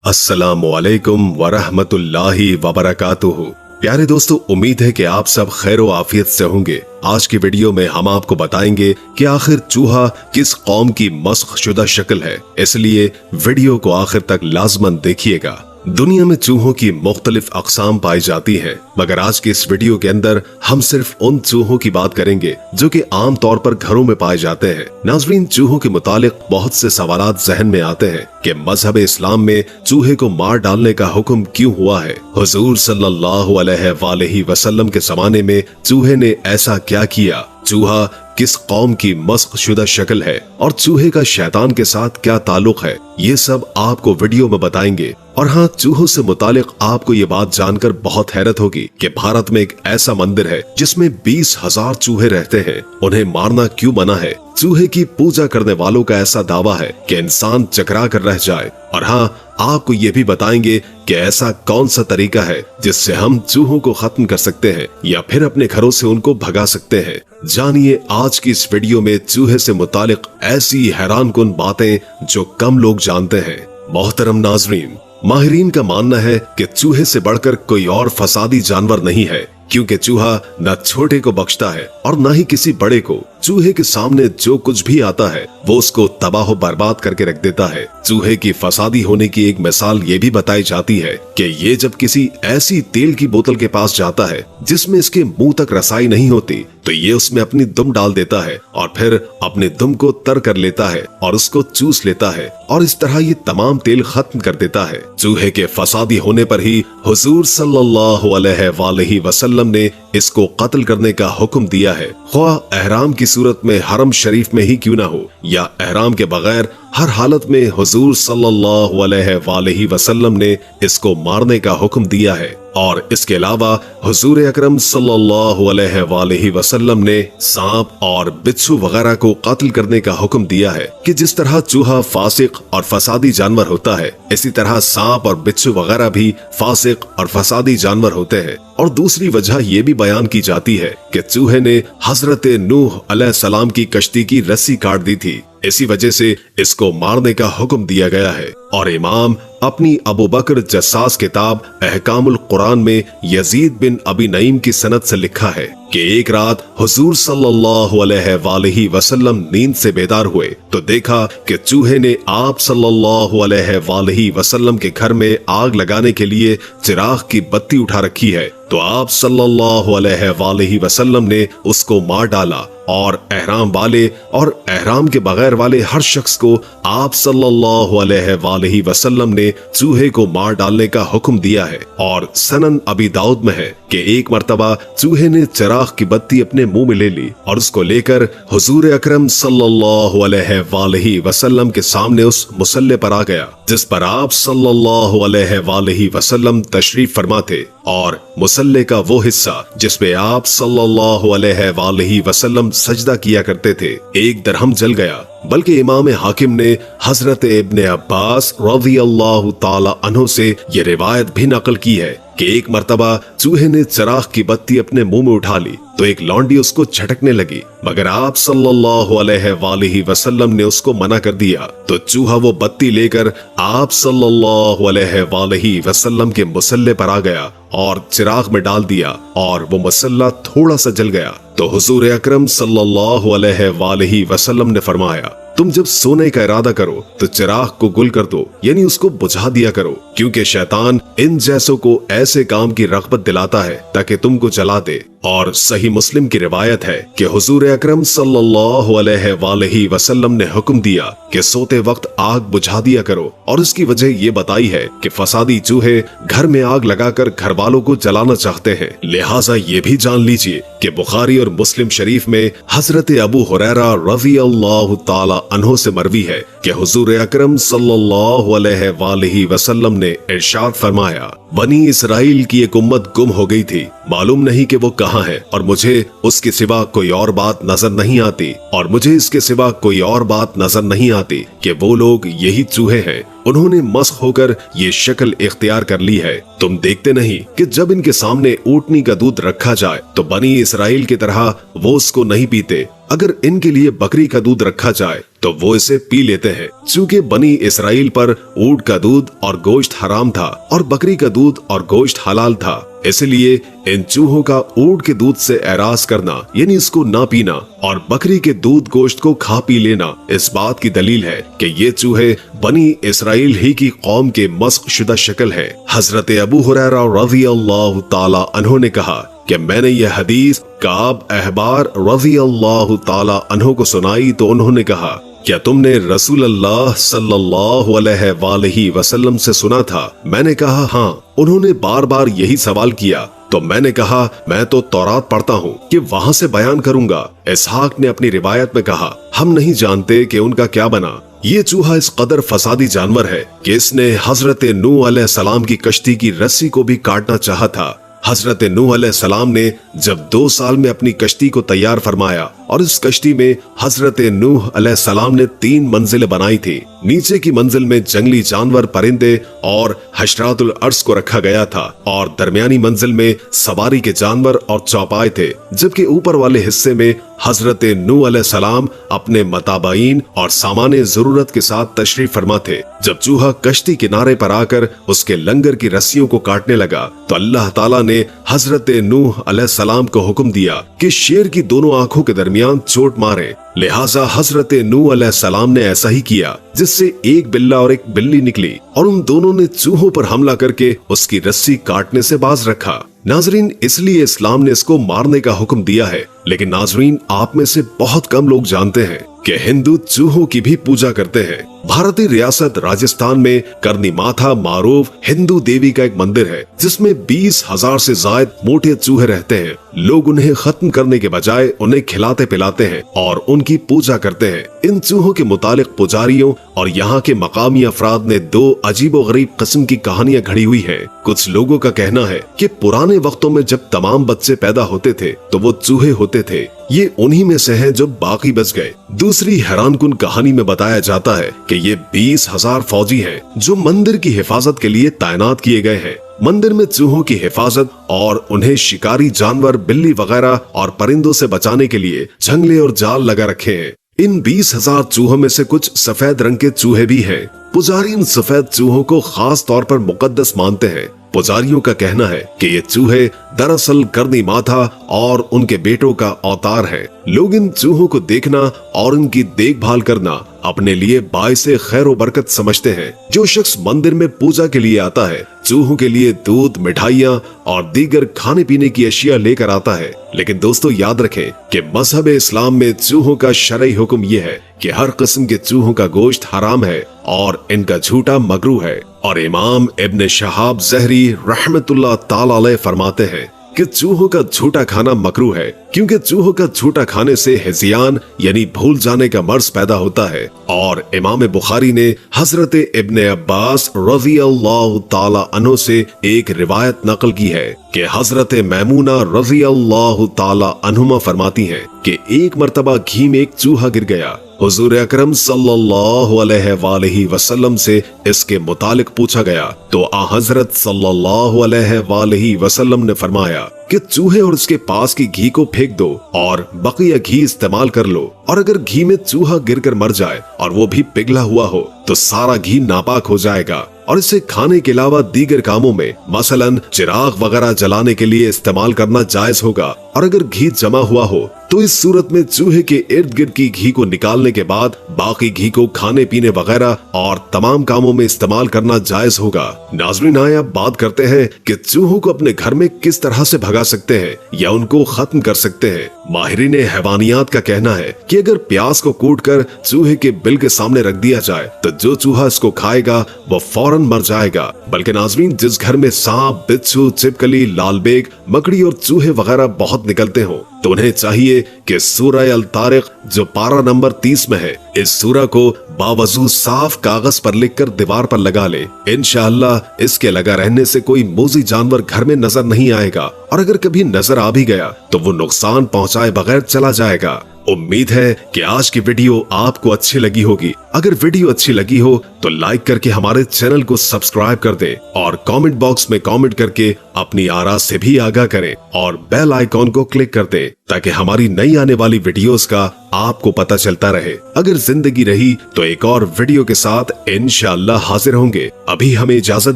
अस्सलामुअलैकुम वरहमतुल्लाहि वबरकातुहू। प्यारे दोस्तों, उम्मीद है कि आप सब खैर व आफियत से होंगे। आज की वीडियो में हम आपको बताएंगे कि आखिर चूहा किस कौम की मस्ख शुदा शक्ल है, इसलिए वीडियो को आखिर तक लाजमन देखिएगा। दुनिया में चूहों की मुख्तलिफ अक़साम पाई जाती हैं, मगर आज की इस वीडियो के अंदर हम सिर्फ उन चूहों की बात करेंगे जो कि आम तौर पर घरों में पाए जाते हैं। नाज़रीन, चूहों के मुतालिक बहुत से सवालात ज़हन में आते हैं कि मजहब इस्लाम में चूहे को मार डालने का हुक्म क्यों हुआ है। हुजूर सल्लल्लाहु अलैहि वसल्लम के ज़माने में चूहे ने ऐसा क्या किया? चूहा किस कौम की मस्ख शुदा शक्ल है और चूहे का शैतान के साथ क्या ताल्लुक है, ये सब आपको वीडियो में बताएंगे। और हाँ, चूहों से मुतालिक आपको ये बात जानकर बहुत हैरत होगी कि भारत में एक ऐसा मंदिर है जिसमें 20,000 चूहे रहते हैं। उन्हें मारना क्यों मना है? चूहे की पूजा करने वालों का ऐसा दावा है कि इंसान चकरा कर रह जाए। और हाँ, आपको ये भी बताएंगे कि ऐसा कौन सा तरीका है जिससे हम चूहों को खत्म कर सकते हैं या फिर अपने घरों से उनको भगा सकते हैं। जानिए आज की इस वीडियो में चूहे से मुतालिक ऐसी हैरानकुन बातें जो कम लोग जानते हैं। मोहतरम नाजरीन, माहिरीन का मानना है कि चूहे से बढ़कर कोई और फसादी जानवर नहीं है, क्योंकि चूहा न छोटे को बख्शता है और न ही किसी बड़े को। चूहे के सामने जो कुछ भी आता है वो उसको तबाह बर्बाद करके रख देता है। चूहे की फसादी होने की एक मिसाल ये भी बताई जाती है कि ये जब किसी ऐसी तेल की बोतल के पास जाता है जिसमें इसके मुंह तक रसाई नहीं होती, तो ये उसमें अपनी दुम डाल देता है और फिर अपने दुम को तर कर लेता है और उसको चूस लेता है और इस तरह ये तमाम तेल खत्म कर देता है। चूहे के फसादी होने पर ही हुजूर सल्लल्लाहु अलैहि वसल्लम ने इसको कत्ल करने का हुक्म दिया है, ख्वाह एहराम की सूरत में हरम शरीफ में ही क्यों ना हो या एहराम के बगैर। हर हालत में हुजूर सल्लल्लाहु अलैहि वसल्लम ने इसको मारने का हुक्म दिया है। और इसके अलावा हुजूर अकरम सल्लल्लाहु अलैहि वसल्लम ने सांप और बिच्छू वगैरह को कत्ल करने का हुक्म दिया है कि जिस तरह चूहा फासिक और फसादी जानवर होता है, इसी तरह सांप और बिच्छू वगैरह भी फासिक और फसादी जानवर होते हैं। और दूसरी वजह यह भी बयान की जाती है कि चूहे ने हजरत नूह अलैहिस्सलाम की कश्ती की रस्सी काट दी थी, इसी वजह से इसको मारने का हुक्म दिया गया है। और इमाम अपनी अबू बकर जस्सास किताब अहकामुल कुरान में यजीद बिन अबी नईम की सनद से लिखा है कि एक रात हुजूर सल्लल्लाहु अलैहि वसल्लम नींद से बेदार हुए तो देखा कि चूहे ने आप सल्लल्लाहु अलैहि वसल्लम के घर में आग लगाने के लिए चिराग की बत्ती उठा रखी है। तो आप सल्लल्लाहु अलैहि वसल्लम ने उसको मार डाला और एहराम वाले और एहराम के बगैर वाले हर शख्स को आप सल्लल्लाहु अलैहि वसल्लम ने चूहे को मार डालने का हुक्म दिया है। और सनन अबी दाऊद में है कि एक मर्तबा चूहे ने चिराग की बत्ती अपने मुंह में ले ली और उसको लेकर हुजूर अकरम सल्लल्लाहु अलैहि वसल्लम के सामने उस मुसल्ले पर आ गया जिस पर आप सल्लल्लाहु अलैहि वसल्लम तशरीफ फरमा थे। और मुसल्ले का वो हिस्सा जिसपे आप सल्लल्लाहु अलैहि वसल्लम सजदा किया करते थे, एक दरहम जल गया। बल्कि इमाम हाकिम ने हजरत इब्ने अब्बास रज़ियल्लाहु ताला अन्हु से ये रिवायत भी नकल की है कि एक मर्तबा चूहे ने चिराग की बत्ती अपने मुंह में उठा ली तो एक लौंडी उसको झटकने लगी, मगर आप सल्लल्लाहु अलैहि वसल्लम ने उसको मना कर दिया। तो चूहा वो बत्ती लेकर आप सल्लल्लाहु अलैहि वसल्लम के मुसल्ले पर आ गया और चिराग में डाल दिया और वो मुसल्ला थोड़ा सा जल गया। तो हुजूर अकरम सल्लल्लाहु अलैहि वसल्लम ने फरमाया, तुम जब सोने का इरादा करो तो चिराग को गुल कर दो, यानी उसको बुझा दिया करो, क्योंकि शैतान इन जैसों को ऐसे काम की रग़बत दिलाता है ताकि तुमको जला दे। और सही मुस्लिम की रिवायत है कि हुजूर अकरम सल्लल्लाहु अलैहि वसल्लम ने हुक्म दिया कि सोते वक्त आग बुझा दिया करो। और उसकी वजह ये बताई है कि फसादी चूहे घर में आग लगाकर घर वालों को जलाना चाहते हैं। लिहाजा ये भी जान लीजिए कि बुखारी और मुस्लिम शरीफ में हजरत अबू हुरैरा रज़ियल्लाहु ताला अन्हु से मरवी है कि हुजूर अकरम सल्लल्लाहु अलैहि वसल्लम ने इरशाद फरमाया, बनी इसराइल की एक उम्मत गुम हो गई थी मालूम नहीं कि वो कहाँ है, और मुझे उसके सिवा कोई और बात नजर नहीं आती, और मुझे इसके सिवा कोई और बात नजर नहीं आती कि वो लोग यही चूहे हैं। उन्होंने मस्ख होकर ये शक्ल इख्तियार कर ली है। तुम देखते नहीं कि जब इनके सामने ऊँटनी का दूध रखा जाए तो बनी इसराइल की तरह वो उसको नहीं पीते। अगर इनके लिए बकरी का दूध रखा जाए तो वो इसे पी लेते हैं। चूंकि बनी इसराइल पर ऊँट का दूध और गोश्त हराम था और बकरी का दूध और गोश्त हलाल था, इसलिए इन चूहों का ऊँट के दूध से एराज करना यानी इसको ना पीना और बकरी के दूध गोश्त को खा पी लेना इस बात की दलील है कि ये चूहे बनी इसराइल ही की कौम के मस्ख शुदा शक्ल है। हजरत अबू हुरैरा रज़ियल्लाहु ताला अन्हु ने कहा कि मैंने यह हदीस काब अहबार रज़ियल्लाहु ताला अन्हु को सुनाई तो उन्होंने कहा, क्या तुमने रसूल अल्लाह सल्लल्लाहु अलैहि वसल्लम से सुना था? मैंने कहा हाँ। उन्होंने बार बार यही सवाल किया तो मैंने कहा मैं तो तौरात पढ़ता हूँ कि वहाँ से बयान करूंगा। इसहाक ने अपनी रिवायत में कहा हम नहीं जानते कि उनका क्या बना। ये चूहा इस कदर फसादी जानवर है कि इसने हजरत नूह अलैहिस्सलाम की कश्ती की रस्सी को भी काटना चाहा था। हजरत नूह अलैहिस्सलाम ने जब 2 साल में अपनी कश्ती को तैयार फरमाया और इस कश्ती में हजरत नूह अलैहिस्सलाम ने 3 मंजिलें बनाई थी। नीचे की मंजिल में जंगली जानवर, परिंदे और हशरातुल अर्श को रखा गया था और दरमियानी मंजिल में सवारी के जानवर और चौपाए थे, जबकि ऊपर वाले हिस्से में हजरत नूह अलैहिस्सलाम अपने मताबाइन और सामाने जरूरत के साथ तशरीफ फरमा थे। जब चूहा कश्ती किनारे पर आकर उसके लंगर की रस्सियों को काटने लगा तो अल्लाह ताला ने हजरत नूह अलैहिस्सलाम को हुक्म दिया कि शेर की दोनों आंखों के दरमियान चोट मारे। लिहाजा हजरत नूह अलैहिस्सलाम ने ऐसा ही किया, जिससे एक बिल्ला और एक बिल्ली निकली और उन दोनों ने चूहों पर हमला करके उसकी रस्सी काटने से बाज रखा। नाजरीन, इसलिए इस्लाम ने इसको मारने का हुक्म दिया है। लेकिन नाजरीन, आप में से बहुत कम लोग जानते हैं कि हिंदू चूहों की भी पूजा करते हैं। भारतीय रियासत राजस्थान में करनी माथा मारूफ हिंदू देवी का एक मंदिर है जिसमें 20,000 से ज्यादा मोटे चूहे रहते हैं। लोग उन्हें खत्म करने के बजाय उन्हें खिलाते पिलाते हैं और उनकी पूजा करते हैं। इन चूहों के मुतालिक पुजारियों और यहाँ के मकामी अफराद ने 2 अजीबोगरीब किस्म की कहानियां घड़ी हुई है। कुछ लोगों का कहना है कि पुराने वक्तों में जब तमाम बच्चे पैदा होते थे तो वो चूहे होते थे, ये उन्हीं में से हैं जो बाकी बच गए। दूसरी हैरानकुन कहानी में बताया जाता है कि ये 20,000 फौजी हैं जो मंदिर की हिफाजत के लिए तैनात किए गए हैं। मंदिर में चूहों की हिफाजत और उन्हें शिकारी जानवर, बिल्ली वगैरह और परिंदों से बचाने के लिए जंगले और जाल लगा रखे हैं। इन 20,000 चूहों में से कुछ सफेद रंग के चूहे भी हैं। पुजारी इन सफेद चूहों को खास तौर पर मुकद्दस मानते हैं। पुजारियों का कहना है कि ये चूहे दरअसल करनी माथा और उनके बेटों का अवतार है। लोग इन चूहों को देखना और उनकी देखभाल करना अपने लिए बाइसे खैर व बरकत समझते हैं। जो शख्स मंदिर में पूजा के लिए आता है चूहों के लिए दूध, मिठाइयाँ और दीगर खाने पीने की अशिया लेकर आता है। लेकिन दोस्तों, याद रखें कि मजहब इस्लाम में चूहों का शरई हुक्म यह है कि हर किस्म के चूहों का गोश्त हराम है और इनका झूठा मकरूह है। और इमाम इब्न शहाब ज़हरी रहमतुल्लाह ताला अलैह फरमाते हैं कि चूहों का झूठा खाना मकरूह है, क्योंकि चूहों का झूठा खाने से हिज़ियान यानी भूल जाने का मर्ज पैदा होता है। और इमाम बुखारी ने हजरत इब्न अब्बास रज़ियल्लाहु ताला अन्हु से एक रिवायत नकल की है कि हजरत मैमूना रज़ियल्लाहु ताला अन्हुमा फरमाती हैं कि एक मर्तबा घी में एक चूहा गिर गया। हुजूर अकरम सल्लल्लाहु अलैहि वसल्लम से इसके मुतालिक पूछा गया तो आ हजरत सल्लल्लाहु अलैहि वसल्लम ने फरमाया कि चूहे और उसके पास की घी को फेंक दो और बकिया घी इस्तेमाल कर लो। और अगर घी में चूहा गिरकर मर जाए और वो भी पिघला हुआ हो तो सारा घी नापाक हो जाएगा और इसे खाने के अलावा दीगर कामों में मसलन चिराग वगैरह जलाने के लिए इस्तेमाल करना जायज होगा। और अगर घी जमा हुआ हो तो इस सूरत में चूहे के इर्द गिर्द की घी को निकालने के बाद बाकी घी को खाने पीने वगैरह और तमाम कामों में इस्तेमाल करना जायज होगा। नाज़रीन, आइए अब बात करते हैं कि चूहों को अपने घर में किस तरह से भगा सकते हैं या उनको खत्म कर सकते हैं। माहिरीन हैवानियात का कहना है कि अगर प्याज को कूट कर चूहे के बिल के सामने रख दिया जाए तो जो चूहा इसको खाएगा वो फौरन मर जाएगा। बल्कि नाज़रीन, जिस घर में सांप, बिच्छू, छिपकली, लालबेग, मकड़ी और चूहे वगैरह बहुत निकलते हो तो उन्हें चाहिए कि सूरह अल तारिक जो पारा नंबर 30 में है इस सूरा को बावजूद साफ कागज पर लिखकर दीवार पर लगा ले। इंशाअल्लाह इसके लगा रहने से कोई मोजी जानवर घर में नजर नहीं आएगा, और अगर कभी नजर आ भी गया तो वो नुकसान पहुंचाए बगैर चला जाएगा। उम्मीद है कि आज की वीडियो आपको अच्छी लगी होगी। अगर वीडियो अच्छी लगी हो तो लाइक करके हमारे चैनल को सब्सक्राइब कर दें और कमेंट बॉक्स में कमेंट करके अपनी आरा से भी आगाह करें और बेल आइकॉन को क्लिक कर दें ताकि हमारी नई आने वाली वीडियोस का आपको पता चलता रहे। अगर जिंदगी रही तो एक और वीडियो के साथ इंशाअल्लाह हाजिर होंगे। अभी हमें इजाजत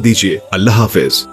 दीजिए। अल्लाह हाफिज।